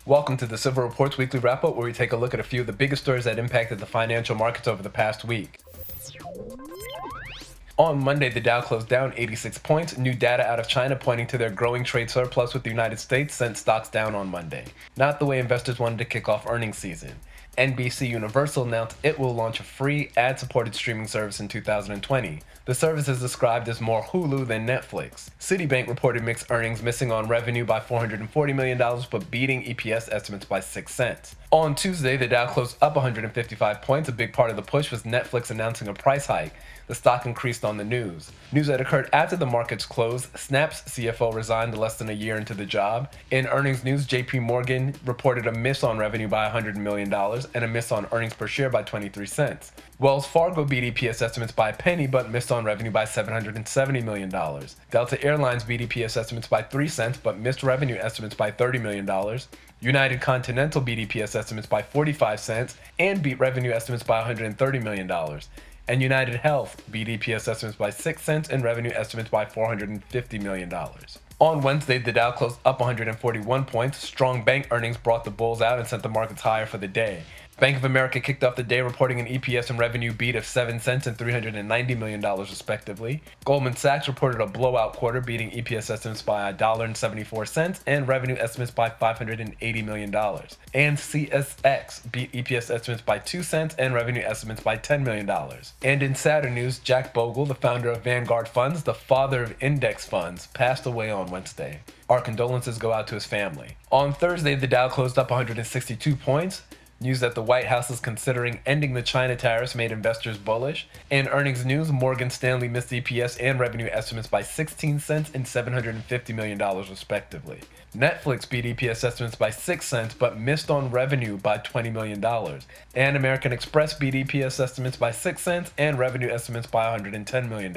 Welcome to the Silver Reports Weekly Wrap-Up, where we take a look at a few of the biggest stories that impacted the financial markets over the past week. On Monday, the Dow closed down 86 points. New data out of China pointing to their growing trade surplus with the United States sent stocks down on Monday. Not the way investors wanted to kick off earnings season. NBC Universal announced it will launch a free ad-supported streaming service in 2020. The service is described as more Hulu than Netflix. Citibank reported mixed earnings, missing on revenue by $440 million, but beating EPS estimates by 6 cents. On Tuesday, the Dow closed up 155 points. A big part of the push was Netflix announcing a price hike. The stock increased on the news. News that occurred after the markets closed: Snap's CFO resigned less than a year into the job. In earnings news, JP Morgan reported a miss on revenue by $100 million and a miss on earnings per share by 23 cents. Wells Fargo beat EPS estimates by a penny but missed on revenue by $770 million. Delta Airlines beat EPS estimates by 3 cents but missed revenue estimates by $30 million. United Continental beat EPS estimates by 45 cents and beat revenue estimates by $130 million. And United Health beat EPS estimates by 6 cents and revenue estimates by $450 million. On Wednesday, the Dow closed up 141 points. Strong bank earnings brought the bulls out and sent the markets higher for the day. Bank of America kicked off the day reporting an EPS and revenue beat of 7 cents and $390 million respectively. Goldman Sachs reported a blowout quarter, beating EPS estimates by $1.74 and revenue estimates by $580 million. And CSX beat EPS estimates by 2 cents and revenue estimates by $10 million. And in sadder news, Jack Bogle, the founder of Vanguard Funds, the father of index funds, passed away on Wednesday. Our condolences go out to his family. On Thursday, the Dow closed up 162 points. News that the White House is considering ending the China tariffs made investors bullish. In earnings news, Morgan Stanley missed EPS and revenue estimates by 16 cents and $750 million respectively. Netflix beat EPS estimates by 6 cents but missed on revenue by $20 million. And American Express beat EPS estimates by 6 cents and revenue estimates by $110 million.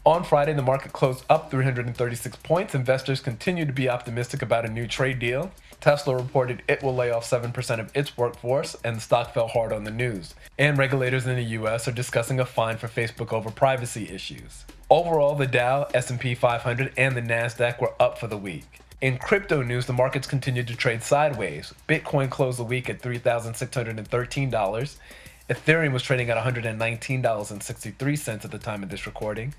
On Friday, the market closed up 336 points. Investors continue to be optimistic about a new trade deal. Tesla reported it will lay off 7% of its workforce, and the stock fell hard on the news. And regulators in the U.S. are discussing a fine for Facebook over privacy issues. Overall, the Dow, S&P 500, and the Nasdaq were up for the week. In crypto news, the markets continued to trade sideways. Bitcoin closed the week at $3,613. Ethereum was trading at $119.63 at the time of this recording.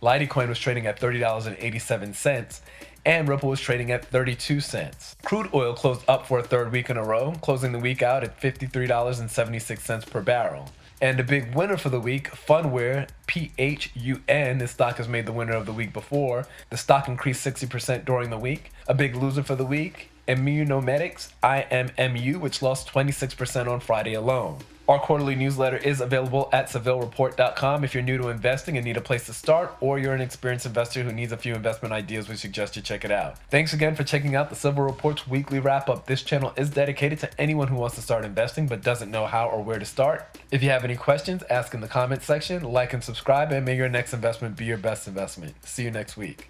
Litecoin was trading at $30.87, and Ripple was trading at 32 cents. Crude oil closed up for a third week in a row, closing the week out at $53.76 per barrel. And a big winner for the week, Funware, PHUN, this stock has made the winner of the week before. The stock increased 60% during the week. A big loser for the week, Immunomedics, IMMU, which lost 26% on Friday alone. Our quarterly newsletter is available at SevilleReport.com. If you're new to investing and need a place to start, or you're an experienced investor who needs a few investment ideas, we suggest you check it out. Thanks again for checking out the Silver Reports Weekly Wrap-Up. This channel is dedicated to anyone who wants to start investing but doesn't know how or where to start. If you have any questions, ask in the comments section, like and subscribe, and may your next investment be your best investment. See you next week.